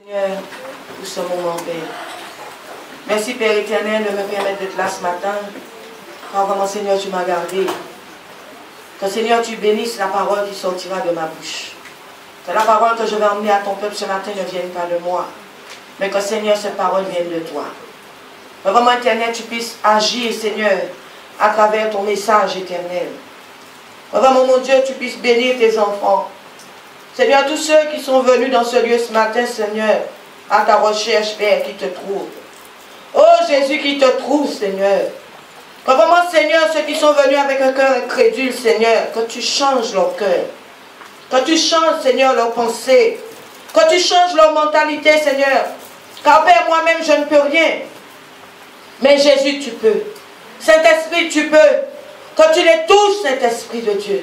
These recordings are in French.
Seigneur, pour ce moment, Père. Merci, Père éternel, de me permettre d'être là ce matin. Car vraiment, Seigneur, tu m'as gardé. Que, Seigneur, tu bénisses la parole qui sortira de ma bouche. Que la parole que je vais emmener à ton peuple ce matin ne vienne pas de moi. Mais que, Seigneur, cette parole vienne de toi. Que vraiment, éternel, tu puisses agir, Seigneur, à travers ton message éternel. Que vraiment, mon Dieu, tu puisses bénir tes enfants. Seigneur, tous ceux qui sont venus dans ce lieu ce matin, Seigneur, à ta recherche, Père, qui te trouvent. Oh Jésus, qui te trouve, Seigneur. Que vraiment, Seigneur, ceux qui sont venus avec un cœur incrédule, Seigneur, que tu changes leur cœur. Que tu changes, Seigneur, leur pensée. Que tu changes leur mentalité, Seigneur. Car, Père, moi-même, je ne peux rien. Mais Jésus, tu peux. Saint-Esprit, tu peux. Que tu les touches, Saint-Esprit de Dieu.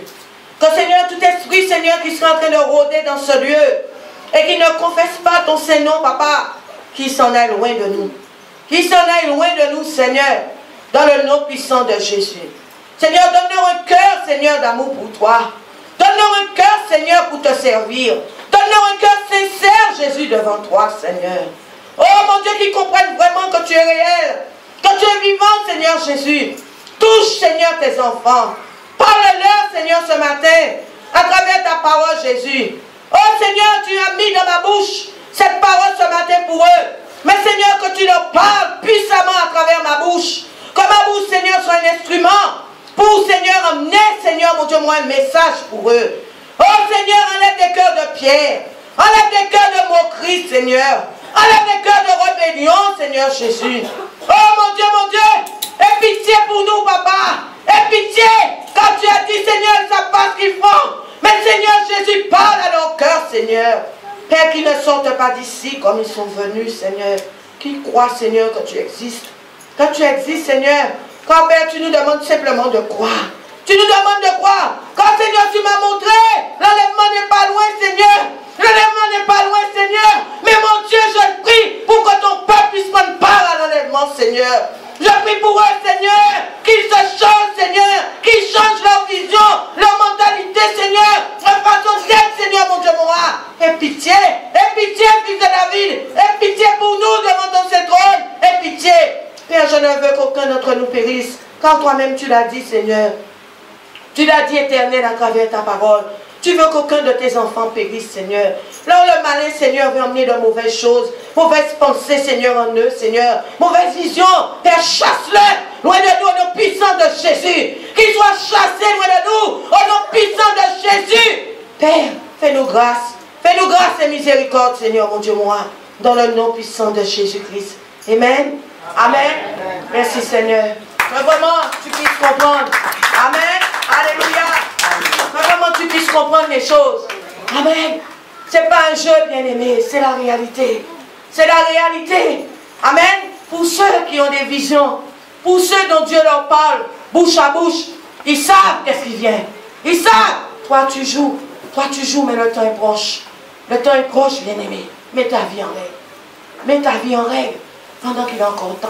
Que, Seigneur, tout esprit, Seigneur, qui sera en train de rôder dans ce lieu et qui ne confesse pas ton Saint-Nom, Papa, qui s'en aille loin de nous. Qui s'en aille loin de nous, Seigneur, dans le nom puissant de Jésus. Seigneur, donne-leur un cœur, Seigneur, d'amour pour toi. Donne-leur un cœur, Seigneur, pour te servir. Donne-leur un cœur sincère, Jésus, devant toi, Seigneur. Oh, mon Dieu, qu'ils comprennent vraiment que tu es réel, que tu es vivant, Seigneur Jésus. Touche, Seigneur, tes enfants. Parle-leur, Seigneur, ce matin, à travers ta parole, Jésus. Oh, Seigneur, tu as mis dans ma bouche cette parole ce matin pour eux. Mais, Seigneur, que tu leur parles puissamment à travers ma bouche. Que ma bouche, Seigneur, soit un instrument pour, Seigneur, emmener, Seigneur, mon Dieu, moi, un message pour eux. Oh, Seigneur, enlève des cœurs de pierre. Enlève des cœurs de moquerie, Seigneur. Enlève des cœurs de rébellion, Seigneur Jésus. Oh, mon Dieu, aie pitié pour nous, Papa. Aie pitié, quand tu as dit, Seigneur, ils ne savent pas ce qu'ils font. Mais, Seigneur Jésus, parle à leur cœur, Seigneur. Père, qu'ils ne sortent pas d'ici comme ils sont venus, Seigneur. Qu'ils croient, Seigneur, que tu existes. Que tu existes, Seigneur. Quand, Père, tu nous demandes simplement de croire. Tu nous demandes de croire. Quand, Seigneur, tu m'as montré, l'enlèvement n'est pas loin, Seigneur. L'enlèvement n'est pas loin, Seigneur. Mais, mon Dieu, je prie pour que ton peuple puisse prendre part à l'enlèvement, Seigneur. Je prie pour eux, Seigneur, qu'ils se changent, Seigneur, qu'ils changent leur vision, leur mentalité, Seigneur, leur façon d'être, Seigneur, mon Dieu, mon roi. Aie pitié, fils de David, aie pitié pour nous devant ton Saint trône, aie pitié. Père, je ne veux qu'aucun d'entre nous périsse, car toi-même tu l'as dit, Seigneur. Tu l'as dit, éternel, à travers ta parole. Tu veux qu'aucun de tes enfants périsse, Seigneur. Là où le malin, Seigneur, veut emmener de mauvaises choses, mauvaises pensées, Seigneur, en eux, Seigneur. Mauvaise vision, Père, chasse-le loin de nous, au nom puissant de Jésus. Qu'il soit chassé loin de nous, au nom puissant de Jésus. Père, fais-nous grâce et miséricorde, Seigneur, mon Dieu, moi, dans le nom puissant de Jésus-Christ. Amen. Amen. Merci, Seigneur. Que vraiment tu puisses comprendre. Amen. Alléluia. Que vraiment tu puisses comprendre les choses. Amen. Ce n'est pas un jeu, bien-aimé, c'est la réalité. C'est la réalité. Amen. Pour ceux qui ont des visions, pour ceux dont Dieu leur parle, bouche à bouche, ils savent qu'est-ce qui vient. Ils savent. Toi, tu joues, mais le temps est proche. Le temps est proche, bien-aimé. Mets ta vie en règle. Mets ta vie en règle. Pendant qu'il est encore temps.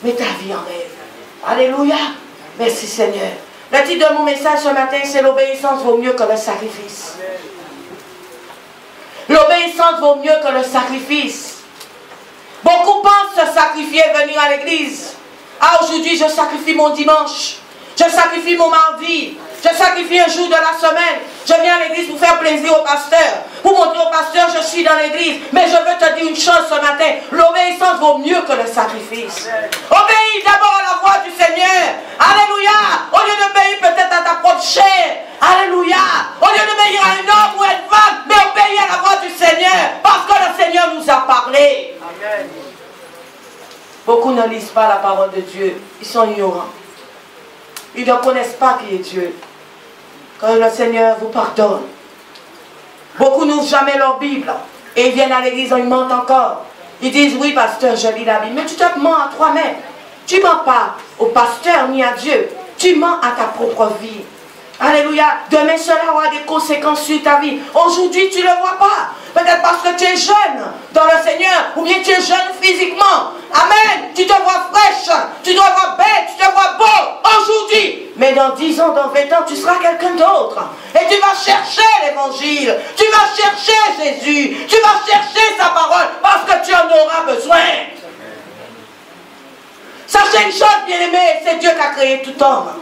Mets ta vie en règle. Alléluia. Merci, Seigneur. Le titre de mon message ce matin, c'est l'obéissance vaut mieux que le sacrifice. L'obéissance vaut mieux que le sacrifice. Beaucoup pensent se sacrifier et venir à l'église. Ah, aujourd'hui, je sacrifie mon dimanche. Je sacrifie mon mardi. Je sacrifie un jour de la semaine. Je viens à l'église pour faire plaisir au pasteur. Pour montrer au pasteur, je suis dans l'église. Mais je veux te dire une chose ce matin. L'obéissance vaut mieux que le sacrifice. Obéis d'abord à la voix du Seigneur. Alléluia. Au lieu d'obéir peut-être à ta propre chair. Alléluia. Au lieu d'obéir à un homme ou à une femme, mais obéis à la voix du Seigneur. Parce que le Seigneur nous a parlé. Amen. Beaucoup ne lisent pas la parole de Dieu. Ils sont ignorants. Ils ne connaissent pas qui est Dieu. Que le Seigneur vous pardonne. Beaucoup n'ouvrent jamais leur Bible. Et ils viennent à l'église, ils mentent encore. Ils disent, oui, pasteur, je lis la Bible. Mais tu te mens à toi-même. Tu ne mens pas au pasteur ni à Dieu. Tu mens à ta propre vie. Alléluia. Demain, cela aura des conséquences sur ta vie. Aujourd'hui, tu ne le vois pas. Peut-être parce que tu es jeune dans le Seigneur. Ou bien tu es jeune physiquement. Amen. Tu te vois fraîche. Tu te vois belle. Tu te vois beau. Aujourd'hui. Mais Mais dans 10 ans, dans 20 ans, tu seras quelqu'un d'autre. Et tu vas chercher l'évangile. Tu vas chercher Jésus. Tu vas chercher sa parole parce que tu en auras besoin. Sachez une chose, bien-aimé, c'est Dieu qui a créé tout homme.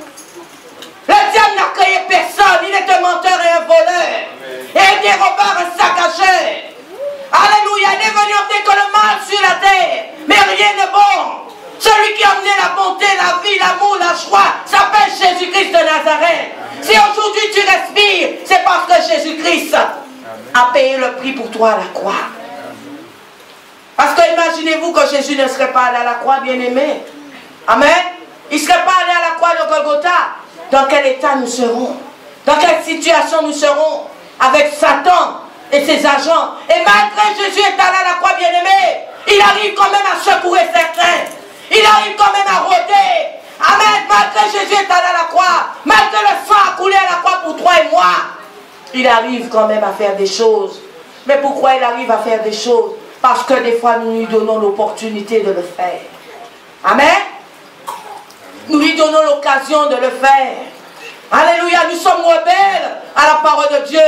Le diable n'a créé personne. Il est un menteur et un voleur. Et un dérobeur, un saccageur. Alléluia. Il est venu ôter que le mal sur la terre. Mais rien n'est bon. Celui qui a amené la bonté, la vie, l'amour, la joie, s'appelle Jésus-Christ de Nazareth. Si aujourd'hui tu respires, c'est parce que Jésus-Christ a payé le prix pour toi à la croix. Parce que imaginez-vous que Jésus ne serait pas allé à la croix, bien-aimé. Amen. Il ne serait pas allé à la croix de Golgotha. Dans quel état nous serons? Dans quelle situation nous serons? Avec Satan et ses agents. Et malgré Jésus est allé à la croix, bien-aimé, il arrive quand même à secouer certains. Il arrive quand même à rôder. Amen. Malgré Jésus est allé à la croix, malgré le sang a coulé à la croix pour toi et moi, il arrive quand même à faire des choses. Mais pourquoi il arrive à faire des choses? Parce que des fois nous lui donnons l'opportunité de le faire. Amen. Nous lui donnons l'occasion de le faire. Alléluia. Nous sommes rebelles à la parole de Dieu.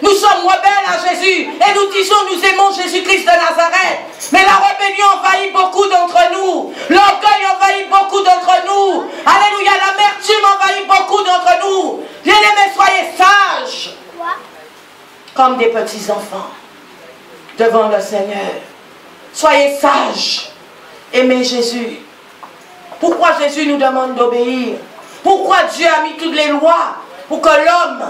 Nous sommes rebelles à Jésus. Et nous disons, nous aimons Jésus-Christ de Nazareth. Mais la rébellion envahit beaucoup d'entre nous. L'orgueil envahit beaucoup d'entre nous. Alléluia. L'amertume envahit beaucoup d'entre nous. Bien-aimés, soyez sages. Comme des petits enfants. Devant le Seigneur. Soyez sages. Aimez Jésus. Pourquoi Jésus nous demande d'obéir? Pourquoi Dieu a mis toutes les lois? Pour que l'homme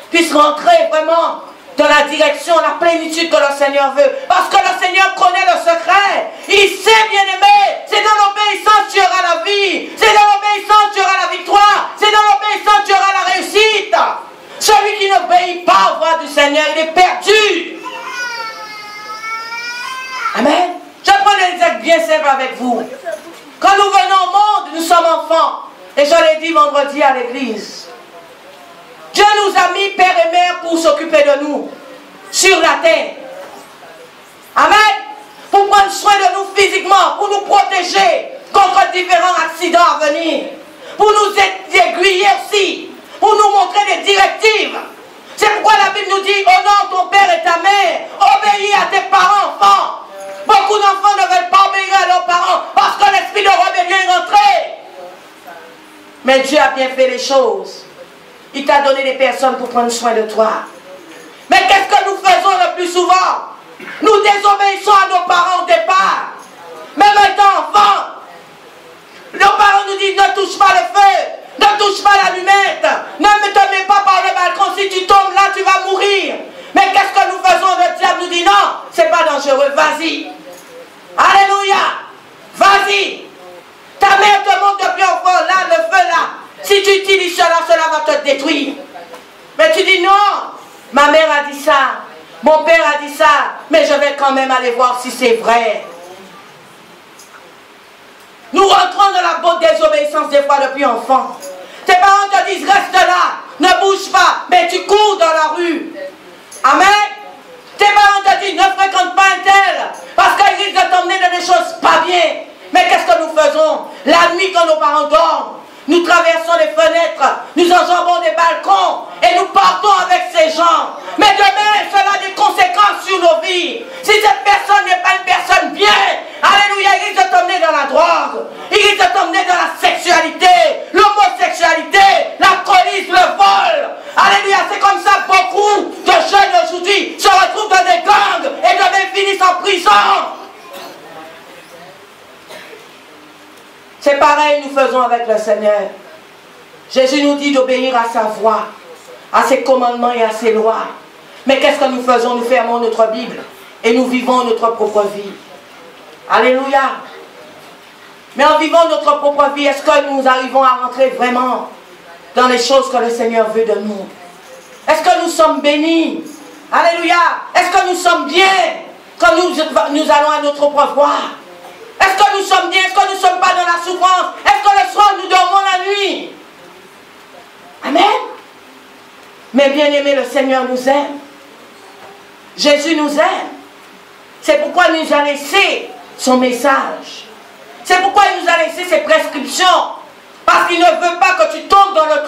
puisse rentrer vraiment dans la direction, la plénitude que le Seigneur veut. Parce que le Seigneur connaît le secret. Il sait, bien-aimé, c'est dans l'obéissance que tu auras la vie. C'est dans l'obéissance que tu auras la victoire. C'est dans l'obéissance que tu auras la réussite. Celui qui n'obéit pas aux voix du Seigneur, il est perdu. Amen. Je prends un exemple bien simple avec vous. Quand nous venons au monde, nous sommes enfants. Et je l'ai dit vendredi à l'église. Dieu nous a mis père et mère pour s'occuper de nous sur la terre. Amen. Pour prendre soin de nous physiquement, pour nous protéger contre différents accidents à venir. Pour nous aiguiller aussi. Pour nous montrer des directives. C'est pourquoi la Bible nous dit, honore ton père et ta mère. Obéis à tes parents, enfants. Beaucoup d'enfants ne veulent pas obéir à leurs parents parce que l'esprit de rébellion est rentré. Mais Dieu a bien fait les choses. Il t'a donné des personnes pour prendre soin de toi. Mais qu'est-ce que nous faisons le plus souvent? Nous désobéissons à nos parents au départ. Même étant enfants, nos parents nous disent ne touche pas le feu, ne touche pas l'allumette, ne te mets pas par le balcon, si tu tombes là tu vas mourir. Mais qu'est-ce que nous faisons? Le diable nous dit non, c'est pas dangereux, vas-y. Alléluia, vas-y. Ta mère te montre depuis enfant, là, le feu là. Si tu utilises cela, cela va te détruire. Mais tu dis non, ma mère a dit ça, mon père a dit ça, mais je vais quand même aller voir si c'est vrai. Nous rentrons dans la bonne désobéissance des fois depuis enfant. Tes parents te disent reste là, ne bouge pas, mais tu cours dans la rue. Amen. Tes parents te disent ne fréquente pas un tel, parce qu'ils risquent de t'emmener dans des choses pas bien. Mais qu'est-ce que nous faisons? La nuit quand nos parents dorment, nous traversons les fenêtres, nous enjambons des balcons et nous partons avec ces gens. Mais demain, cela a des conséquences sur nos vies. Si cette personne n'est pas une personne bien, alléluia, il risque de t'emmener dans la drogue, il risque de t'emmener dans la sexualité, l'homosexualité, l'alcoolisme, le vol. Alléluia, c'est comme ça que beaucoup de jeunes aujourd'hui se retrouvent dans des gangs et demain finissent en prison. C'est pareil, nous faisons avec le Seigneur. Jésus nous dit d'obéir à sa voix, à ses commandements et à ses lois. Mais qu'est-ce que nous faisons? Nous fermons notre Bible et nous vivons notre propre vie. Alléluia. Mais en vivant notre propre vie, est-ce que nous arrivons à rentrer vraiment dans les choses que le Seigneur veut de nous? Est-ce que nous sommes bénis? Alléluia. Est-ce que nous sommes bien quand nous allons à notre propre voie? Est-ce que nous sommes bien? Est-ce que nous ne sommes pas dans la souffrance? Est-ce que le soir nous dormons la nuit? Amen. Mais bien aimé, le Seigneur nous aime. Jésus nous aime. C'est pourquoi il nous a laissé son message. C'est pourquoi il nous a laissé ses prescriptions. Parce qu'il ne veut pas que tu tombes dans le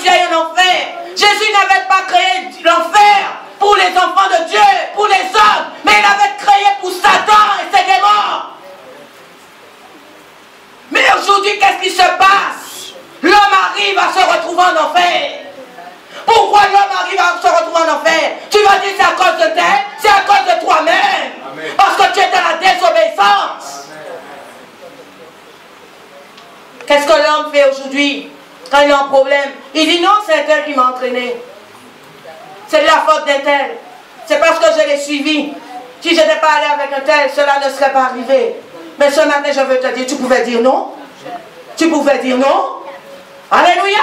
tu ailles en enfer. Jésus n'avait pas créé l'enfer pour les enfants de Dieu, pour les hommes, mais il avait créé pour Satan et ses démons. Mais aujourd'hui, qu'est-ce qui se passe? L'homme arrive à se retrouver en enfer. Pourquoi l'homme arrive à se retrouver en enfer? Tu vas dire c'est à cause de tel, c'est à cause de toi-même. Parce que tu es dans la désobéissance. Qu'est-ce que l'homme fait aujourd'hui quand il a un problème? Il dit non, c'est un tel qui m'a entraîné. C'est de la faute d'un tel. C'est parce que je l'ai suivi. Si je n'étais pas allé avec un tel, cela ne serait pas arrivé. Mais ce matin, je veux te dire, tu pouvais dire non? Tu pouvais dire non? Alléluia!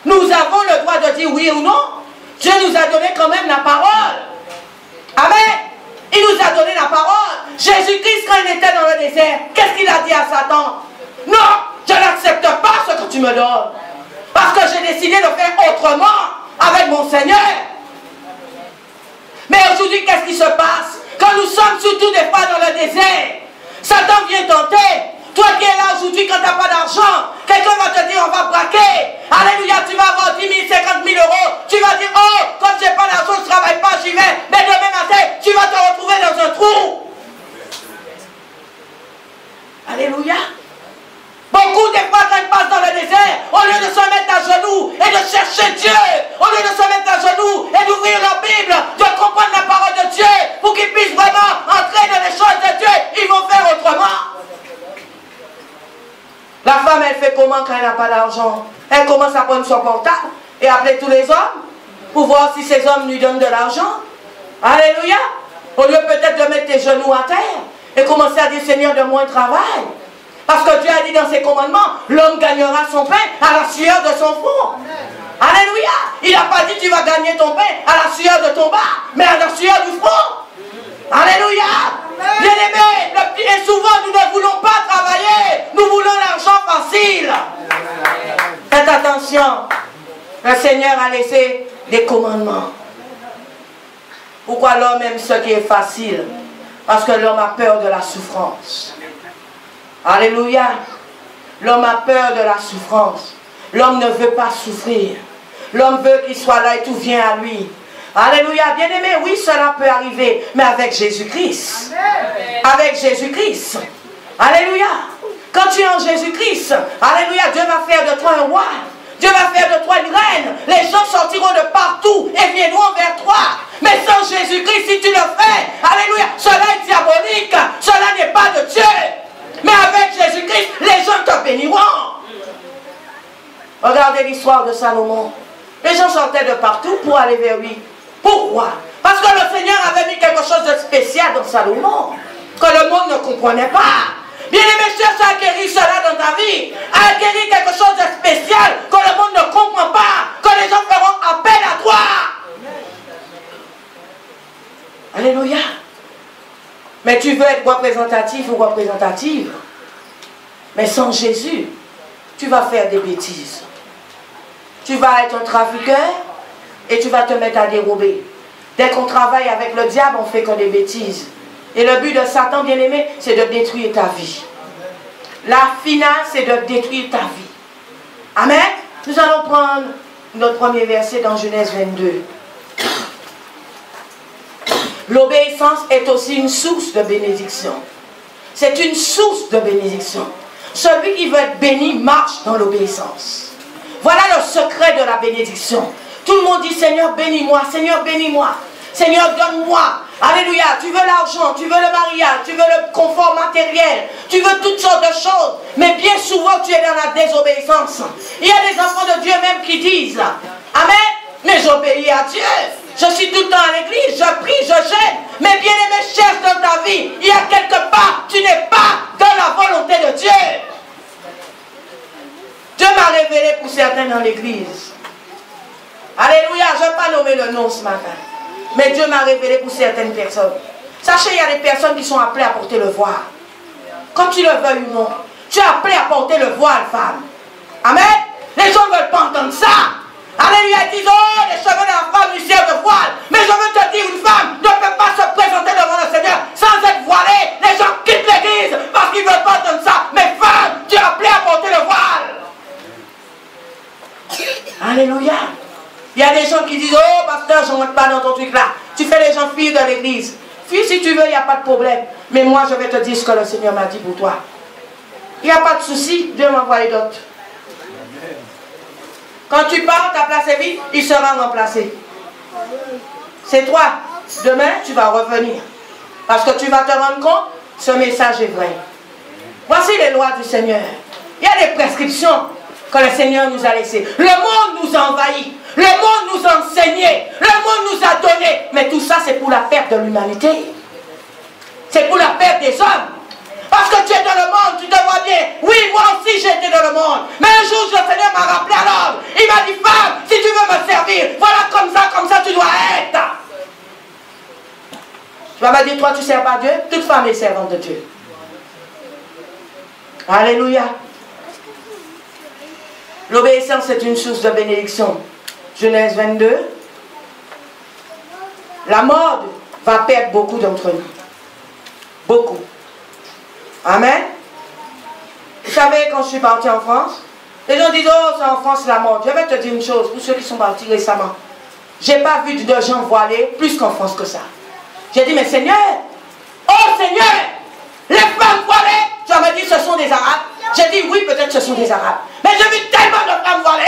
Nous avons le droit de dire oui ou non. Dieu nous a donné quand même la parole. Amen. Il nous a donné la parole. Jésus-Christ, quand il était dans le désert, qu'est-ce qu'il a dit à Satan? Non, je n'accepte pas ce que tu me donnes. Parce que j'ai décidé de faire autrement avec mon Seigneur. Mais aujourd'hui, qu'est-ce qui se passe? Quand nous sommes surtout des fois dans le désert, Satan vient tenter. Toi qui es là aujourd'hui, quand tu n'as pas d'argent, quelqu'un va te dire on va braquer. Alléluia, tu vas avoir 10 000, 50 000 euros. Tu vas dire, oh, comme je n'ai pas d'argent, je ne travaille pas, j'y vais. Mais demain matin, tu vas te retrouver dans un trou. Alléluia. Beaucoup de fois, quand ils passent dans le désert, au lieu de se mettre à genoux et de chercher Dieu, au lieu de se mettre à genoux et d'ouvrir leur Bible, de comprendre la parole de Dieu, pour qu'ils puissent vraiment entrer dans les choses de Dieu, ils vont faire autrement. La femme, elle fait comment quand elle n'a pas d'argent? Elle commence à prendre son portable et appeler tous les hommes pour voir si ces hommes lui donnent de l'argent. Alléluia. Au lieu peut-être de mettre tes genoux à terre et commencer à dire Seigneur, donne-moi un travail. Parce que Dieu a dit dans ses commandements, l'homme gagnera son pain à la sueur de son front. Alléluia. Il n'a pas dit tu vas gagner ton pain à la sueur de ton bas, mais à la sueur du front. Alléluia. Bien-aimés, et souvent nous ne voulons pas travailler, nous voulons l'argent facile. Faites attention, le Seigneur a laissé des commandements. Pourquoi l'homme aime ce qui est facile? Parce que l'homme a peur de la souffrance. Alléluia. L'homme a peur de la souffrance. L'homme ne veut pas souffrir. L'homme veut qu'il soit là et tout vient à lui. Alléluia. Bien-aimé, oui, cela peut arriver, mais avec Jésus-Christ. Avec Jésus-Christ. Alléluia. Quand tu es en Jésus-Christ, alléluia, Dieu va faire de toi un roi. Dieu va faire de toi une reine. Les gens sortiront de partout et viendront vers toi. Mais sans Jésus-Christ, si tu le fais, alléluia, cela est diabolique. Cela n'est pas de Dieu. Mais avec Jésus-Christ, les gens te béniront. Regardez l'histoire de Salomon. Les gens sortaient de partout pour aller vers lui. Pourquoi? Parce que le Seigneur avait mis quelque chose de spécial dans Salomon, que le monde ne comprenait pas. Bien-aimé, cherche à acquérir cela dans ta vie, à acquérir quelque chose de spécial que le monde ne comprend pas, que les gens feront appel à toi. Alléluia. Mais tu veux être représentatif ou représentative. Mais sans Jésus, tu vas faire des bêtises. Tu vas être un trafiqueur et tu vas te mettre à dérober. Dès qu'on travaille avec le diable, on fait que des bêtises. Et le but de Satan, bien-aimé, c'est de détruire ta vie. La finale, c'est de détruire ta vie. Amen. Nous allons prendre notre premier verset dans Genèse 22. L'obéissance est aussi une source de bénédiction. C'est une source de bénédiction. Celui qui veut être béni marche dans l'obéissance. Voilà le secret de la bénédiction. Tout le monde dit Seigneur bénis-moi, Seigneur bénis-moi, Seigneur donne-moi. Alléluia, tu veux l'argent, tu veux le mariage, tu veux le confort matériel, tu veux toutes sortes de choses. Mais bien souvent tu es dans la désobéissance. Il y a des enfants de Dieu même qui disent Amen, mais j'obéis à Dieu. Je suis tout le temps à l'église, je prie, je gêne. Mais bien aimé, cherche dans ta vie. Il y a quelque part, tu n'es pas dans la volonté de Dieu. Dieu m'a révélé pour certains dans l'église. Alléluia, je ne vais pas nommer le nom ce matin. Mais Dieu m'a révélé pour certaines personnes. Sachez, il y a des personnes qui sont appelées à porter le voile. Quand tu le veux ou non, tu es appelé à porter le voile, femme. Amen. Les gens ne veulent pas entendre ça. Alléluia, ils disent, oh, les cheveux de la femme lui servent de voile. Mais je veux te dire, une femme ne peut pas se présenter devant le Seigneur sans être voilée. Les gens quittent l'église parce qu'ils ne veulent pas entendre ça. Mais femme, tu es appelée à porter le voile. Alléluia. Il y a des gens qui disent, oh pasteur, je ne rentre pas dans ton truc là. Tu fais les gens fuir de l'église. Fuis si tu veux, il n'y a pas de problème. Mais moi, je vais te dire ce que le Seigneur m'a dit pour toi. Il n'y a pas de souci, Dieu m'a envoyé d'autres. Quand tu pars, ta place est vide, il sera remplacé. C'est toi. Demain, tu vas revenir. Parce que tu vas te rendre compte, ce message est vrai. Voici les lois du Seigneur. Il y a des prescriptions que le Seigneur nous a laissées. Le monde nous a envahis. Le monde nous a enseigné. Le monde nous a donné. Mais tout ça, c'est pour la perte de l'humanité. C'est pour la perte des hommes. Parce que tu es dans le monde, tu te vois bien. Oui, moi aussi j'ai été dans le monde. Mais un jour, le Seigneur m'a rappelé à l'ordre. Il m'a dit, femme, si tu veux me servir, voilà comme ça, tu dois être. Tu vas me dire, toi, tu ne sers pas Dieu. Toute femme est servante de Dieu. Alléluia. L'obéissance est une source de bénédiction. Genèse 22. La mode va perdre beaucoup d'entre nous. Beaucoup. Amen. Vous savez, quand je suis partie en France, les gens disent, oh, c'est en France la mode. Je vais te dire une chose, pour ceux qui sont partis récemment. Je n'ai pas vu de gens voilés plus qu'en France que ça. J'ai dit, mais Seigneur, oh Seigneur, les femmes voilées, tu vas me dire, ce sont des Arabes. J'ai dit, oui, peut-être ce sont des Arabes. Mais j'ai vu tellement de femmes voilées.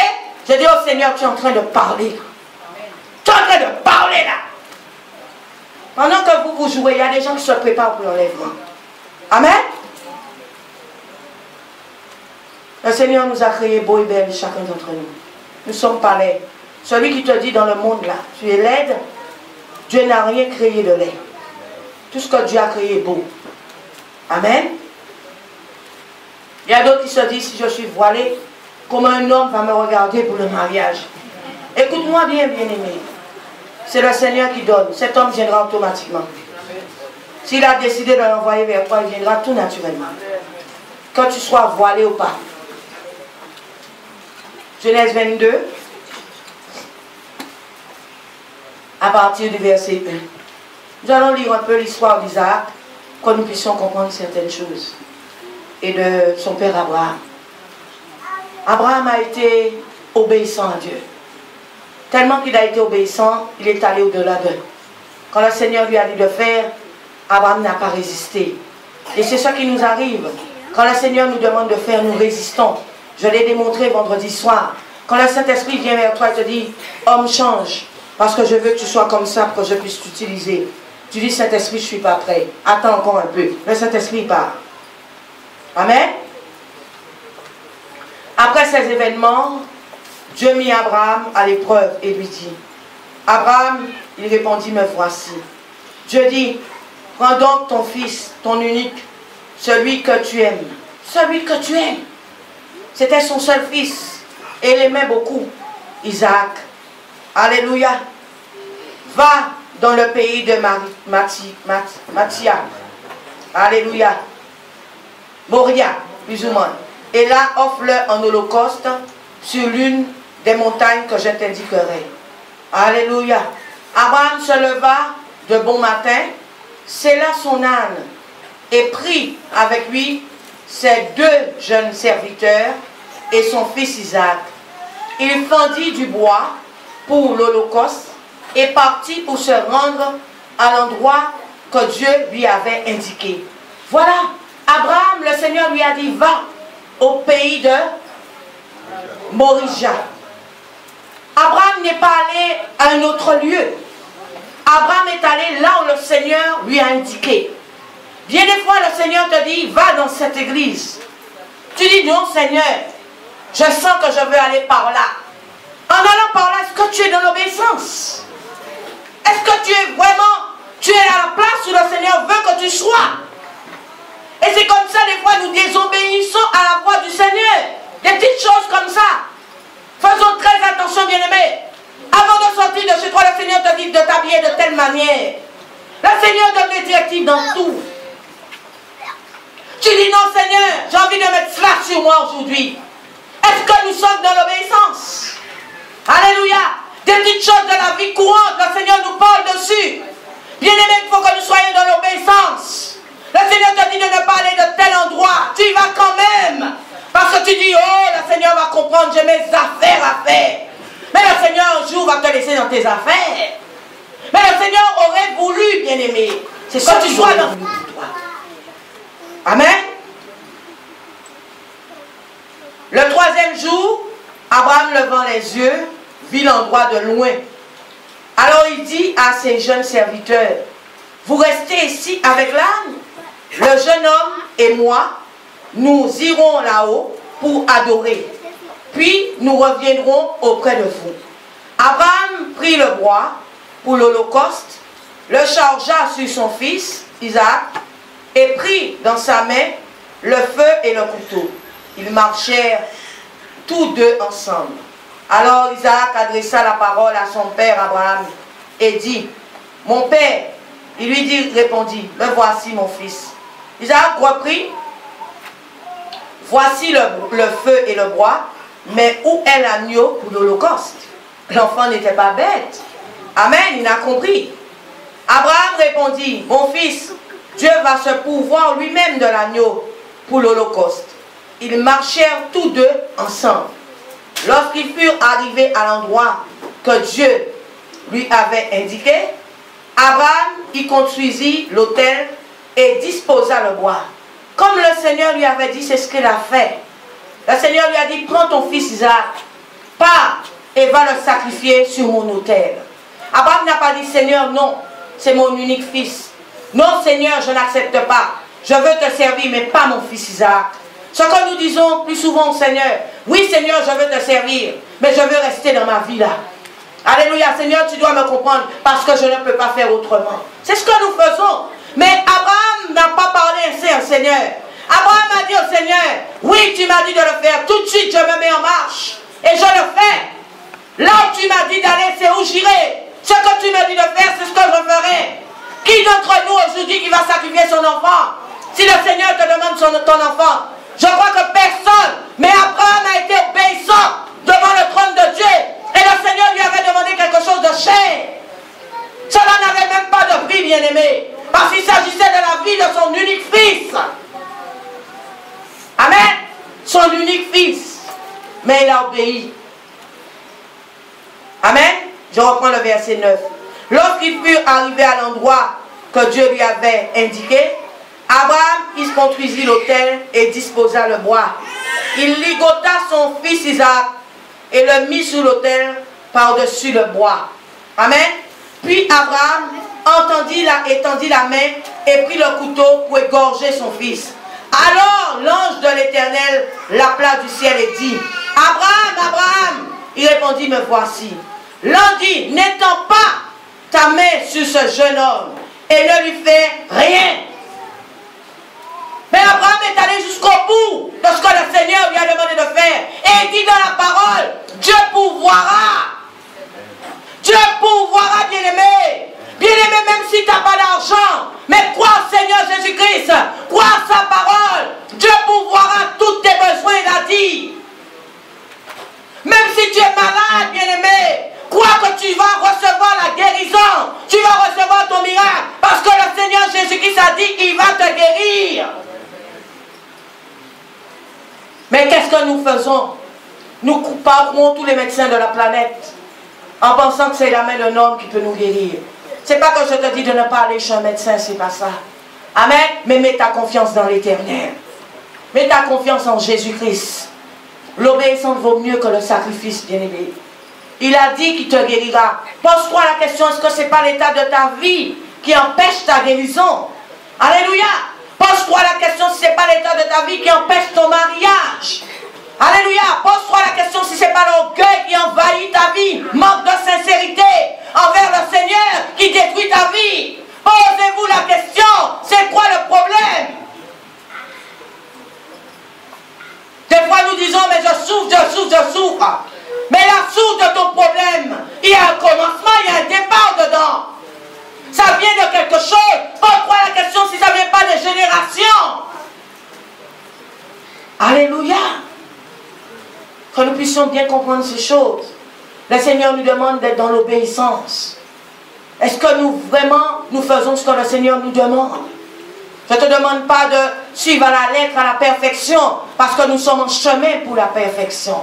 J'ai dit, oh Seigneur, tu es en train de parler. Tu es en train de parler là. Pendant que vous jouez, il y a des gens qui se préparent pour l'enlèvement. Amen. Le Seigneur nous a créés beaux et belles, chacun d'entre nous. Nous sommes pas laids. Celui qui te dit dans le monde là, tu es laide, Dieu n'a rien créé de laid. Tout ce que Dieu a créé est beau. Amen. Il y a d'autres qui se disent, si je suis voilée, comment un homme va me regarder pour le mariage? Écoute-moi bien, bien-aimé. C'est le Seigneur qui donne. Cet homme viendra automatiquement. S'il a décidé de l'envoyer vers toi, il viendra tout naturellement. Que tu sois voilé ou pas. Genèse 22, à partir du verset 1. Nous allons lire un peu l'histoire d'Isaac, pour que nous puissions comprendre certaines choses. Et de son père Abraham. Abraham a été obéissant à Dieu. Tellement qu'il a été obéissant, il est allé au-delà d'eux. Quand le Seigneur lui a dit de faire, Abraham n'a pas résisté. Et c'est ça qui nous arrive. Quand le Seigneur nous demande de faire, nous résistons. Je l'ai démontré vendredi soir. Quand le Saint-Esprit vient vers toi et te dit, homme, change, parce que je veux que tu sois comme ça, pour que je puisse t'utiliser. Tu dis, Saint-Esprit, je ne suis pas prêt. Attends encore un peu. Le Saint-Esprit part. Amen. Après ces événements, Dieu mit Abraham à l'épreuve et lui dit, Abraham, il répondit, me voici. Dieu dit, prends donc ton fils, ton unique, celui que tu aimes. Celui que tu aimes. C'était son seul fils. Et il aimait beaucoup, Isaac. Alléluia. Va dans le pays de Mathia. Alléluia. Moria, plus ou moins. Et là, offre-le en holocauste sur l'une des montagnes que je t'indiquerai. Alléluia. Abraham se leva de bon matin, sella son âne et prit avec lui ses deux jeunes serviteurs et son fils Isaac. Il fendit du bois pour l'holocauste et partit pour se rendre à l'endroit que Dieu lui avait indiqué. Voilà, Abraham, le Seigneur lui a dit, va au pays de Moria. Abraham n'est pas allé à un autre lieu. Abraham est allé là où le Seigneur lui a indiqué. Bien des fois, le Seigneur te dit, va dans cette église. Tu dis, non Seigneur, je sens que je veux aller par là. En allant par là, est-ce que tu es dans l'obéissance? Est-ce que tu es vraiment, tu es à la place où le Seigneur veut que tu sois? Et c'est comme ça, des fois, nous désobéissons à la voix du Seigneur. Des petites choses comme ça. Faisons très attention, bien-aimés. Avant de sortir de chez toi, le Seigneur te dit de t'habiller de telle manière. Le Seigneur donne des directives dans tout. Tu dis non, Seigneur, j'ai envie de mettre cela sur moi aujourd'hui. Est-ce que nous sommes dans l'obéissance? Alléluia. Des petites choses de la vie courante, le Seigneur nous parle dessus. Bien-aimés, il faut que nous soyons dans l'obéissance. Le Seigneur te dit de ne pas aller de tel endroit. Tu y vas quand même. Parce que tu dis, oh, le Seigneur va comprendre, j'ai mes affaires à faire. Mais le Seigneur un jour va te laisser dans tes affaires. Mais le Seigneur aurait voulu, bien-aimé, c'est que tu sois dans toi. Amen. Le troisième jour, Abraham levant les yeux, vit l'endroit de loin. Alors il dit à ses jeunes serviteurs, vous restez ici avec l'âne? Le jeune homme et moi, nous irons là-haut pour adorer. Puis nous reviendrons auprès de vous. Abraham prit le bois pour l'holocauste, le chargea sur son fils, Isaac, et prit dans sa main le feu et le couteau. Ils marchèrent tous deux ensemble. Alors Isaac adressa la parole à son père Abraham et dit, mon père, il lui répondit, me voici mon fils. Isaac reprit, voici le feu et le bois, mais où est l'agneau pour l'holocauste? L'enfant n'était pas bête. Amen, il a compris. Abraham répondit, mon fils, Dieu va se pourvoir lui-même de l'agneau pour l'holocauste. Ils marchèrent tous deux ensemble. Lorsqu'ils furent arrivés à l'endroit que Dieu lui avait indiqué, Abraham y construisit l'autel et disposa le bois. Comme le Seigneur lui avait dit, c'est ce qu'il a fait. Le Seigneur lui a dit, prends ton fils Isaac, pars et va le sacrifier sur mon autel. Abraham n'a pas dit, Seigneur, non, c'est mon unique fils. Non, Seigneur, je n'accepte pas. Je veux te servir, mais pas mon fils Isaac. Ce que nous disons plus souvent au Seigneur, oui Seigneur, je veux te servir, mais je veux rester dans ma vie là. Alléluia, Seigneur, tu dois me comprendre parce que je ne peux pas faire autrement. C'est ce que nous faisons. Mais Abraham n'a pas parlé ainsi au Seigneur. Abraham a dit au Seigneur, oui, tu m'as dit de le faire. Tout de suite, je me mets en marche et je le fais. Là où tu m'as dit d'aller, c'est où j'irai. Ce que tu m'as dit de faire, c'est ce que je ferai. Qui d'entre nous aujourd'hui qui va sacrifier son enfant? Si le Seigneur te demande ton enfant, je crois que personne, mais Abraham a été obéissant devant le trône de Dieu. Et le Seigneur lui avait demandé quelque chose de cher. Cela n'avait même pas de prix, bien-aimé. Parce qu'il s'agissait de la vie de son unique fils. Amen. Son unique fils. Mais il a obéi. Amen. Je reprends le verset 9. Lorsqu'ils furent arrivés à l'endroit que Dieu lui avait indiqué, Abraham y construisit l'autel et disposa le bois. Il ligota son fils Isaac et le mit sur l'autel par-dessus le bois. Amen. Puis Abraham étendit la main et prit le couteau pour égorger son fils. Alors l'ange de l'Éternel l'appela du ciel et dit, Abraham, Abraham. Il répondit, me voici. L'ange dit, n'étends pas ta main sur ce jeune homme et ne lui fais rien. Mais Abraham est allé jusqu'au bout de ce que le Seigneur lui a demandé de faire. Et il dit dans la parole, Dieu pourvoira. Dieu pourvoira, bien-aimé. Bien-aimé, même si tu n'as pas d'argent, mais crois au Seigneur Jésus-Christ, crois à sa parole. Dieu pourvoira tous tes besoins, il a dit. Même si tu es malade, bien-aimé, crois que tu vas recevoir la guérison. Tu vas recevoir ton miracle. Parce que le Seigneur Jésus-Christ a dit qu'il va te guérir. Mais qu'est-ce que nous faisons? Nous parcourons tous les médecins de la planète en pensant que c'est la main d'un homme qui peut nous guérir. C'est pas que je te dis de ne pas aller chez un médecin, c'est pas ça. Amen. Mais mets ta confiance dans l'Éternel. Mets ta confiance en Jésus-Christ. L'obéissance vaut mieux que le sacrifice, bien-aimé. Il a dit qu'il te guérira. Pose-toi la question, est-ce que ce n'est pas l'état de ta vie qui empêche ta guérison? Alléluia. Pose-toi la question si ce n'est pas l'état de ta vie qui empêche ton mariage. Alléluia. Pose-toi la question si ce n'est pas l'orgueil qui envahit ta vie. Manque de sincérité envers le Seigneur qui détruit ta vie. Posez-vous la question, c'est quoi le problème? Des fois nous disons, mais je souffre. Mais la source de ton problème, il y a un commencement, il y a un départ dedans. Ça vient de quelque chose. Pourquoi la question si ça ne vient pas des générations? Alléluia. Que nous puissions bien comprendre ces choses. Le Seigneur nous demande d'être dans l'obéissance. Est-ce que nous faisons ce que le Seigneur nous demande? Je ne te demande pas de suivre à la lettre, à la perfection, parce que nous sommes en chemin pour la perfection.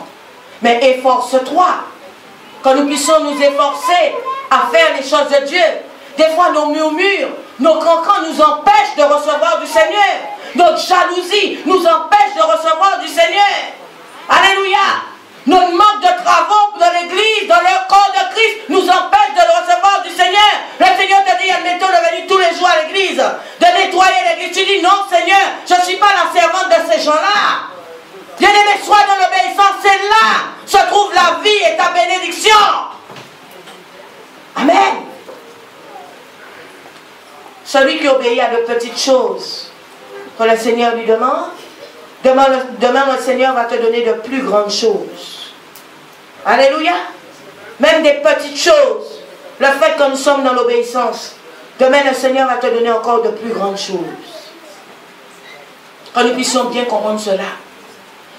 Mais efforce-toi. que nous puissions nous efforcer à faire les choses de Dieu. Des fois, nos murmures, nos cancans nous empêchent de recevoir du Seigneur. Notre jalousie nous empêche de recevoir du Seigneur. Alléluia. Notre manque de travaux dans l'église, dans le corps de Christ, nous empêche de recevoir du Seigneur. Le Seigneur te dit, admettons de venir tous les jours à l'église, de nettoyer l'église. Tu dis, non Seigneur, je ne suis pas la servante de ces gens-là. Bien-aimé, sois dans l'obéissance, c'est là se trouve la vie et ta bénédiction. Amen. Celui qui obéit à de petites choses que le Seigneur lui demande, demain le Seigneur va te donner de plus grandes choses. Alléluia. Même des petites choses. Le fait que nous sommes dans l'obéissance, demain le Seigneur va te donner encore de plus grandes choses. Que nous puissions bien comprendre cela.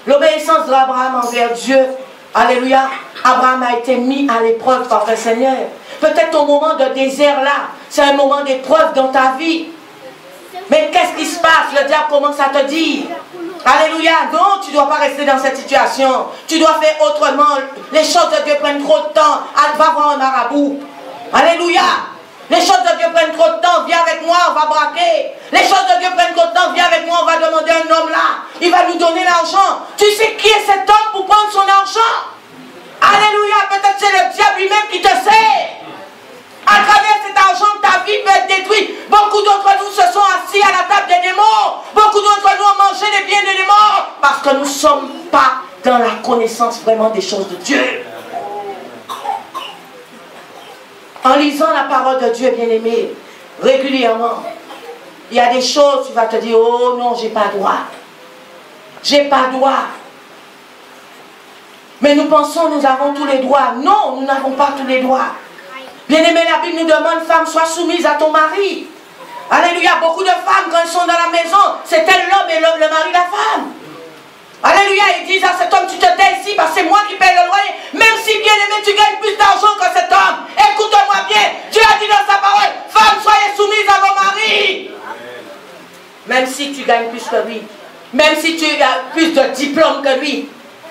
L'obéissance d'Abraham envers Dieu, alléluia, Abraham a été mis à l'épreuve par le Seigneur. Peut-être ton moment de désert là, c'est un moment d'épreuve dans ta vie. Mais qu'est-ce qui se passe? Le diable commence à te dire, alléluia, non, tu ne dois pas rester dans cette situation. Tu dois faire autrement. Les choses de Dieu prennent trop de temps. Va voir un marabout. Alléluia. Les choses de Dieu prennent trop de temps. Viens avec moi, on va braquer. Les choses de Dieu prennent trop de temps. Viens avec moi, on va demander à un homme là. Il va nous donner l'argent. Tu sais qui est cet homme pour prendre son argent? Alléluia. Peut-être c'est le diable lui-même qui te sert. À travers cet argent, ta vie peut être détruite. Beaucoup d'entre nous se sont assis à la table des démons. Beaucoup d'entre nous ont mangé les biens des démons. Parce que nous ne sommes pas dans la connaissance vraiment des choses de Dieu. En lisant la parole de Dieu, bien-aimé, régulièrement, il y a des choses, tu vas te dire, oh non, j'ai pas droit. J'ai pas droit. Mais nous pensons, nous avons tous les droits. Non, nous n'avons pas tous les droits. Bien-aimé, la Bible nous demande, femme, sois soumise à ton mari. Alléluia, beaucoup de femmes, quand elles sont dans la maison, c'est elle l'homme et le mari la femme. Alléluia, ils disent à cet homme, tu te tais ici parce que c'est moi qui paye le loyer. Même si, bien-aimé, tu gagnes plus d'argent que cet homme. Écoute-moi bien, Dieu a dit dans sa parole, femme, soyez soumise à vos maris. Même si tu gagnes plus que lui, même si tu as plus de diplômes que lui,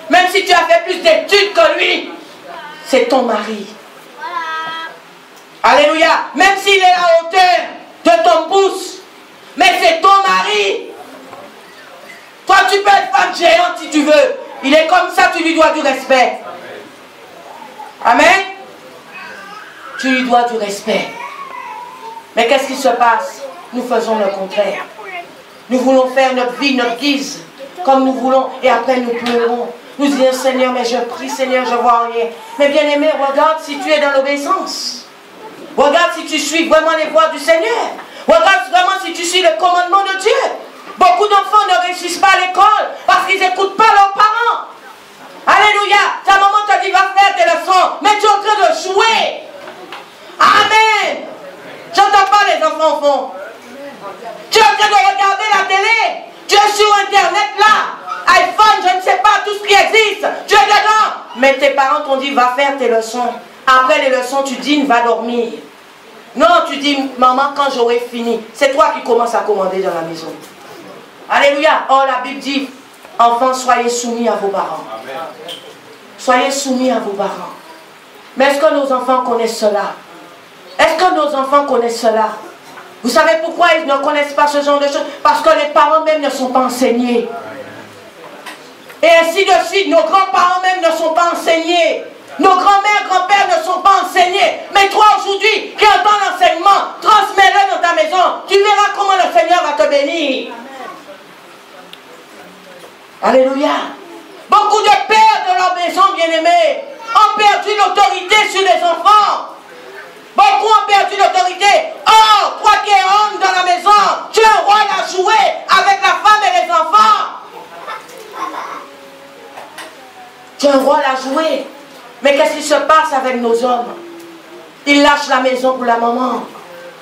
même si tu as fait plus d'études que lui, c'est ton mari. Alléluia. Même s'il est à la hauteur de ton pouce, mais c'est ton mari. Toi, tu peux être femme géante si tu veux. Il est comme ça, tu lui dois du respect. Amen. Tu lui dois du respect. Mais qu'est-ce qui se passe? Nous faisons le contraire. Nous voulons faire notre vie, notre guise, comme nous voulons, et après nous pleurons. Nous disons, Seigneur, mais je prie, Seigneur, je vois rien. Mais bien aimé, regarde si tu es dans l'obéissance. Regarde si tu suis vraiment les voies du Seigneur. Regarde vraiment si tu suis le commandement de Dieu. Beaucoup d'enfants ne réussissent pas à l'école parce qu'ils n'écoutent pas leurs parents. Alléluia. Ta maman te dit, va faire tes leçons, mais tu es en train de jouer. Amen. J'entends pas les enfants au fond. Tu es en train de regarder la télé. Tu es sur Internet là. iPhone, je ne sais pas, tout ce qui existe. Tu es dedans. Mais tes parents t'ont dit, va faire tes leçons. Après les leçons, tu dînes, va dormir. Non, tu dis, maman, quand j'aurai fini, c'est toi qui commences à commander dans la maison. Alléluia. Oh, la Bible dit, enfants, soyez soumis à vos parents. Soyez soumis à vos parents. Mais est-ce que nos enfants connaissent cela? Est-ce que nos enfants connaissent cela? Vous savez pourquoi ils ne connaissent pas ce genre de choses? Parce que les parents même ne sont pas enseignés. Et ainsi de suite, nos grands-parents même ne sont pas enseignés. Nos grands-mères, grands-pères ne sont pas enseignés. Mais toi aujourd'hui, qui entends l'enseignement, transmets-le dans ta maison. Tu verras comment le Seigneur va te bénir. Alléluia. Beaucoup de pères de leur maison, bien-aimés, ont perdu l'autorité sur les enfants. Beaucoup ont perdu l'autorité. Oh, toi qui es homme dans la maison, tu as un rôle à jouer avec la femme et les enfants. Tu as un rôle à jouer. Mais qu'est-ce qui se passe avec nos hommes? Ils lâchent la maison pour la maman.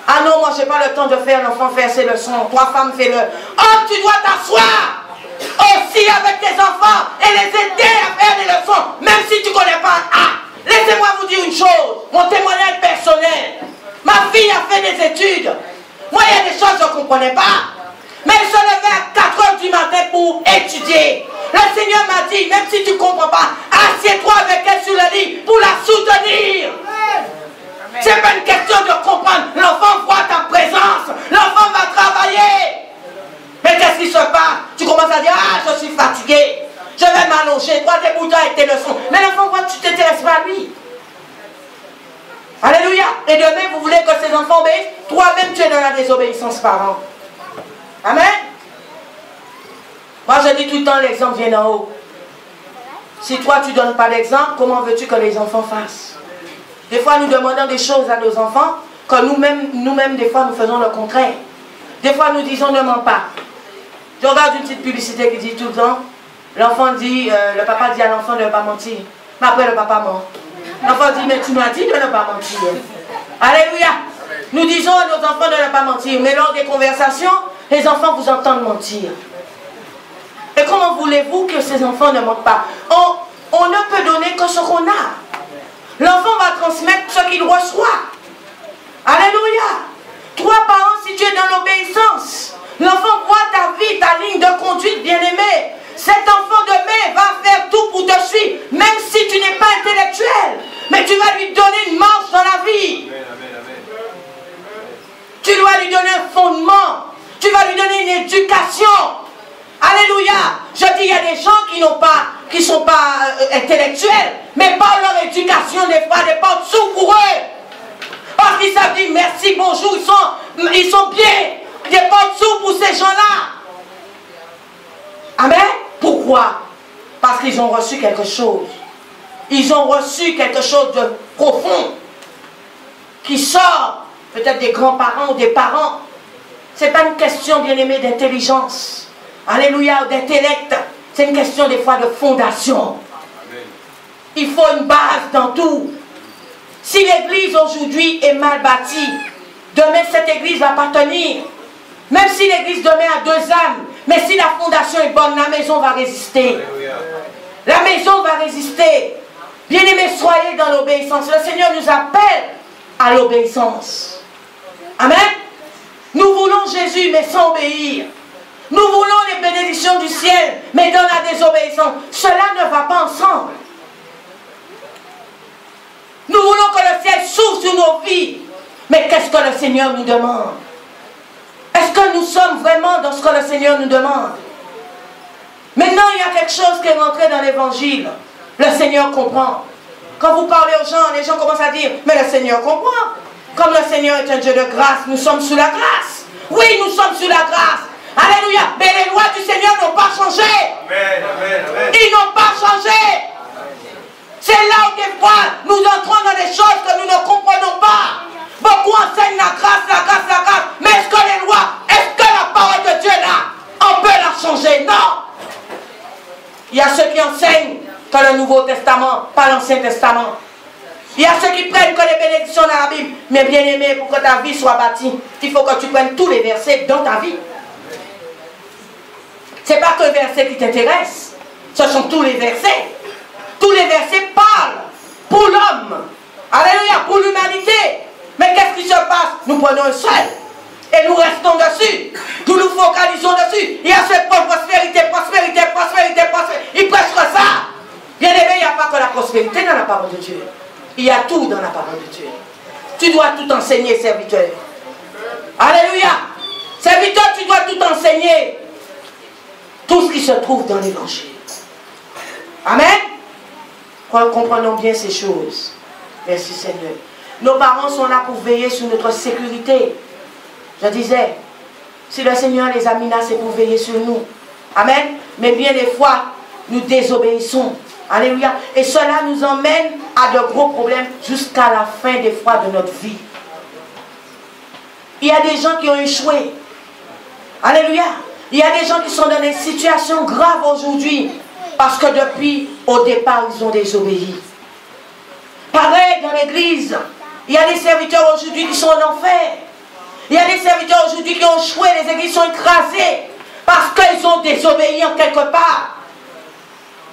Ah non, moi je n'ai pas le temps de faire l'enfant faire ses leçons. Toi, femme, fais-le. Oh, tu dois t'asseoir aussi avec tes enfants et les aider à faire des leçons, même si tu ne connais pas. Ah, laissez-moi vous dire une chose, mon témoignage personnel. Ma fille a fait des études. Moi, il y a des choses que je ne comprenais pas. Mais elle se levait à 4 h du matin pour étudier. Le Seigneur m'a dit, même si tu ne comprends pas, assieds-toi avec elle sur le lit pour la soutenir et demain vous voulez que ces enfants obéissent, toi-même tu es dans la désobéissance parent. Amen. Moi je dis tout le temps, l'exemple vient d'en haut. Si toi tu ne donnes pas l'exemple, comment veux-tu que les enfants fassent? Des fois nous demandons des choses à nos enfants, que nous-mêmes des fois nous faisons le contraire. Des fois nous disons ne mens pas. Je regarde une petite publicité qui dit tout le temps, l'enfant dit, le papa dit à l'enfant de ne pas mentir. Mais après le papa ment. L'enfant dit, mais tu m'as dit de ne pas mentir. Alléluia. Nous disons à nos enfants de ne pas mentir, mais lors des conversations, les enfants vous entendent mentir. Et comment voulez-vous que ces enfants ne mentent pas? On ne peut donner que ce qu'on a. L'enfant va transmettre ce qu'il reçoit. Alléluia. Toi, parents, si tu es dans l'obéissance, l'enfant voit ta vie, ta ligne de conduite, bien-aimé. Cet enfant demain va faire tout pour te suivre, même si tu n'es pas intellectuel. Mais tu vas lui donner une marche dans la vie. Tu dois lui donner un fondement. Tu vas lui donner une éducation. Alléluia. Je dis, il y a des gens qui ne sont pas intellectuels, mais par leur éducation, des fois, des portes s'ouvrent pour eux. Parce qu'ils savent dire merci, bonjour, ils sont bien. Des portes s'ouvrent pour ces gens-là. Amen. Pourquoi? Parce qu'ils ont reçu quelque chose. Ils ont reçu quelque chose de profond qui sort peut-être des grands-parents ou des parents. Ce n'est pas une question, bien-aimé, d'intelligence. Alléluia, ou d'intellect. C'est une question des fois de fondation. Il faut une base dans tout. Si l'église aujourd'hui est mal bâtie, demain cette église ne va pas tenir. Même si l'église demain a 2 âmes, mais si la fondation est bonne, la maison va résister. La maison va résister. Bien-aimés, soyez dans l'obéissance. Le Seigneur nous appelle à l'obéissance. Amen. Nous voulons Jésus, mais sans obéir. Nous voulons les bénédictions du ciel, mais dans la désobéissance. Cela ne va pas ensemble. Nous voulons que le ciel s'ouvre sur nos vies. Mais qu'est-ce que le Seigneur nous demande? Est-ce que nous sommes vraiment dans ce que le Seigneur nous demande? Maintenant, il y a quelque chose qui est rentré dans l'évangile. Le Seigneur comprend. Quand vous parlez aux gens, les gens commencent à dire, mais le Seigneur comprend. Comme le Seigneur est un Dieu de grâce, nous sommes sous la grâce. Oui, nous sommes sous la grâce. Alléluia. Mais les lois du Seigneur n'ont pas changé. Amen, amen, amen. Ils n'ont pas changé. C'est là où des fois, nous entrons dans des choses que nous ne comprenons pas. Beaucoup enseignent la grâce, la grâce, la grâce. Mais est-ce que les lois, est-ce que la parole de Dieu là, on peut la changer? Non. Il y a ceux qui enseignent que le Nouveau Testament, pas l'Ancien Testament. Il y a ceux qui prennent que les bénédictions dans la Bible. Mais bien aimé, pour que ta vie soit bâtie, il faut que tu prennes tous les versets dans ta vie. Ce n'est pas que le verset qui t'intéresse. Ce sont tous les versets. Tous les versets parlent pour l'homme. Alléluia, pour l'humanité. Mais qu'est-ce qui se passe? Nous prenons un seul et nous restons dessus. Nous nous focalisons dessus. Il y a ce point prospérité, prospérité, prospérité, prospérité. Il prêche que ça. Bien aimé, il n'y a pas que la prospérité dans la parole de Dieu. Il y a tout dans la parole de Dieu. Tu dois tout enseigner, serviteur. Alléluia. Serviteur, tu dois tout enseigner. Tout ce qui se trouve dans l'évangile. Amen. Comprenons bien ces choses. Merci Seigneur. Nos parents sont là pour veiller sur notre sécurité. Je disais, si le Seigneur les a mis là, c'est pour veiller sur nous. Amen. Mais bien des fois, nous désobéissons. Alléluia. Et cela nous emmène à de gros problèmes jusqu'à la fin des fois de notre vie. Il y a des gens qui ont échoué. Alléluia. Il y a des gens qui sont dans des situations graves aujourd'hui parce que depuis, au départ, ils ont désobéi. Pareil dans l'église. Il y a des serviteurs aujourd'hui qui sont en enfer. Il y a des serviteurs aujourd'hui qui ont échoué. Les églises sont écrasées parce qu'ils ont désobéi en quelque part.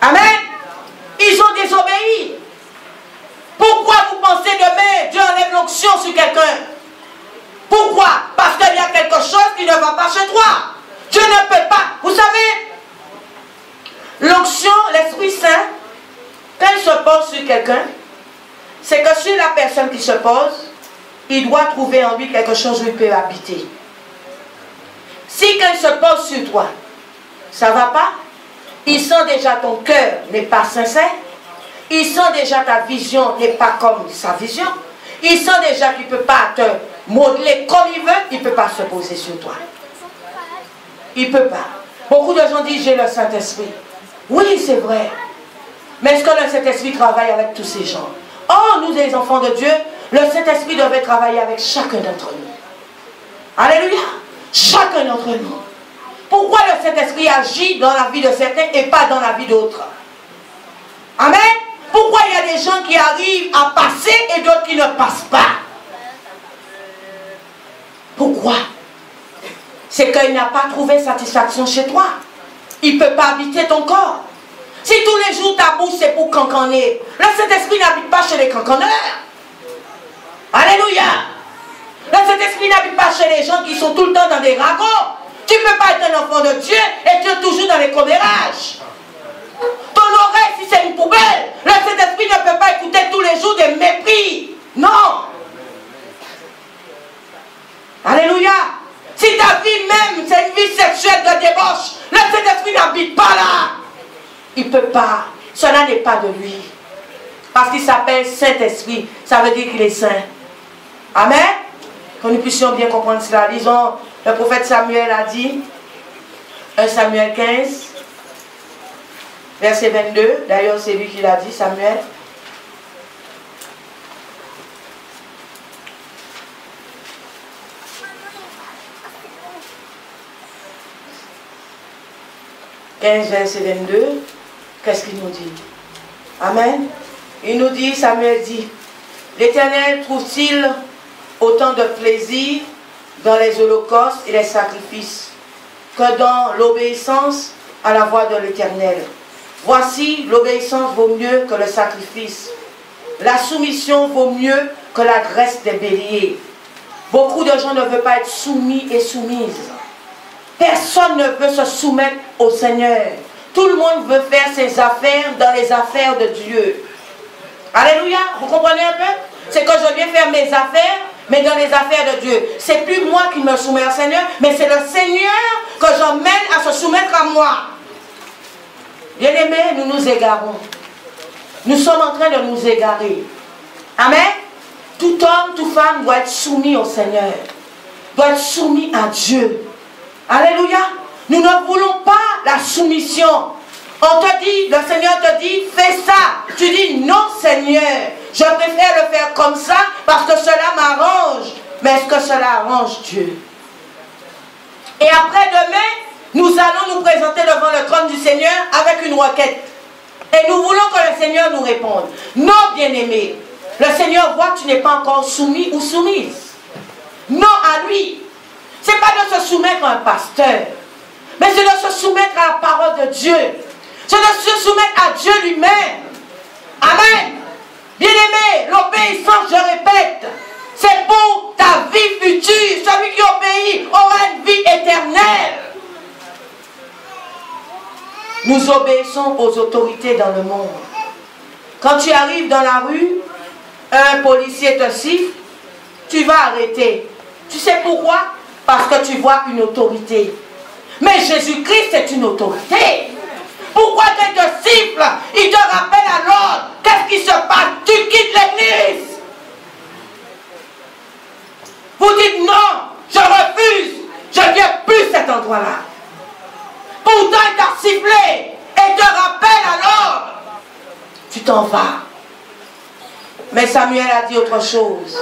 Amen. Ils ont désobéi. Pourquoi vous pensez demain Dieu enlève l'onction sur quelqu'un? Pourquoi? Parce qu'il y a quelque chose qui ne va pas chez toi. Dieu ne peut pas. Vous savez, l'onction, l'Esprit Saint, quand il se pose sur quelqu'un, c'est que sur la personne qui se pose, il doit trouver en lui quelque chose où il peut habiter. Si quand il se pose sur toi, ça ne va pas, il sent déjà ton cœur n'est pas sincère, il sent déjà ta vision n'est pas comme sa vision, Il sent déjà qu'il ne peut pas te modeler comme il veut, il ne peut pas se poser sur toi. Il ne peut pas. Beaucoup de gens disent, j'ai le Saint-Esprit. Oui, c'est vrai. Mais est-ce que le Saint-Esprit travaille avec tous ces gens? Oh, nous les enfants de Dieu, le Saint-Esprit devait travailler avec chacun d'entre nous. Alléluia. Chacun d'entre nous. Pourquoi le Saint-Esprit agit dans la vie de certains et pas dans la vie d'autres? Amen. Pourquoi il y a des gens qui arrivent à passer et d'autres qui ne passent pas? Pourquoi? C'est qu'il n'a pas trouvé satisfaction chez toi. Il ne peut pas habiter ton corps. Si tous les jours ta bouche c'est pour cancanner, le Saint-Esprit n'habite pas chez les cancanneurs. Alléluia. Le Saint-Esprit n'habite pas chez les gens qui sont tout le temps dans des ragots. Tu ne peux pas être un enfant de Dieu et tu es toujours dans les commérages. Ton oreille, si c'est une poubelle, le Saint-Esprit ne peut pas écouter tous les jours des mépris. Non. Alléluia. Si ta vie même, c'est une vie sexuelle de débauche, le Saint-Esprit n'habite pas là. Il ne peut pas. Cela n'est pas de lui. Parce qu'il s'appelle Saint-Esprit. Ça veut dire qu'il est saint. Amen. Que nous puissions bien comprendre cela. Disons, le prophète Samuel a dit, 1 Samuel 15, verset 22. D'ailleurs, c'est lui qui l'a dit, Samuel. Verset 22, qu'est-ce qu'il nous dit? Amen. Il nous dit, Samuel dit, l'Éternel trouve-t-il autant de plaisir dans les holocaustes et les sacrifices que dans l'obéissance à la voix de l'Éternel? Voici, l'obéissance vaut mieux que le sacrifice. La soumission vaut mieux que la graisse des béliers. Beaucoup de gens ne veulent pas être soumis et soumises. Personne ne veut se soumettre au Seigneur. Tout le monde veut faire ses affaires dans les affaires de Dieu. Alléluia. Vous comprenez un peu? C'est que je viens faire mes affaires, mais dans les affaires de Dieu. C'est plus moi qui me soumets au Seigneur, mais c'est le Seigneur que j'emmène à se soumettre à moi. Bien-aimés, nous nous égarons. Nous sommes en train de nous égarer. Amen. Tout homme, toute femme doit être soumis au Seigneur. Doit être soumis à Dieu. Alléluia. Nous ne voulons pas la soumission. On te dit, le Seigneur te dit, fais ça. Tu dis, non Seigneur, je préfère le faire comme ça parce que cela m'arrange. Mais est-ce que cela arrange Dieu? Et après demain, nous allons nous présenter devant le trône du Seigneur avec une requête. Et nous voulons que le Seigneur nous réponde. Non, bien-aimé, le Seigneur voit que tu n'es pas encore soumis ou soumise. Non à lui. Ce n'est pas de se soumettre à un pasteur, mais c'est de se soumettre à la parole de Dieu. C'est de se soumettre à Dieu lui-même. Amen. Bien-aimé, l'obéissance, je répète, c'est pour ta vie future. Celui qui obéit aura une vie éternelle. Nous obéissons aux autorités dans le monde. Quand tu arrives dans la rue, un policier te siffle, tu vas arrêter. Tu sais pourquoi? Parce que tu vois une autorité. Mais Jésus-Christ est une autorité. Pourquoi quand il te siffle, il te rappelle à l'ordre? Qu'est-ce qui se passe? Tu quittes l'église. Vous dites non, je refuse. Je ne viens plus cet endroit-là. Pourtant il t'a sifflé et te rappelle à l'ordre. Tu t'en vas. Mais Samuel a dit autre chose.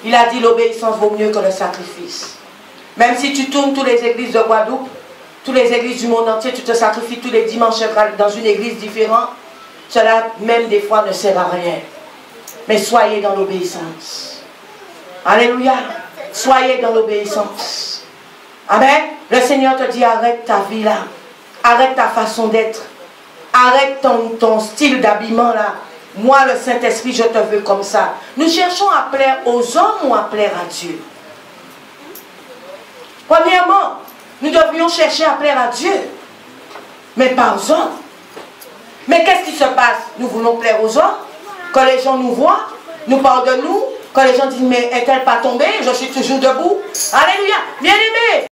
Il a dit l'obéissance vaut mieux que le sacrifice. Même si tu tournes toutes les églises de Guadeloupe, toutes les églises du monde entier, tu te sacrifies tous les dimanches dans une église différente, cela même des fois ne sert à rien. Mais soyez dans l'obéissance. Alléluia. Soyez dans l'obéissance. Amen. Le Seigneur te dit arrête ta vie là. Arrête ta façon d'être. Arrête ton style d'habillement là. Moi le Saint-Esprit je te veux comme ça. Nous cherchons à plaire aux hommes ou à plaire à Dieu? Premièrement, nous devrions chercher à plaire à Dieu, mais pas aux hommes. Mais qu'est-ce qui se passe? Nous voulons plaire aux hommes, que les gens nous voient, nous parlent de nous, que les gens disent, mais est-elle pas tombée? Je suis toujours debout. Alléluia. Bien-aimé.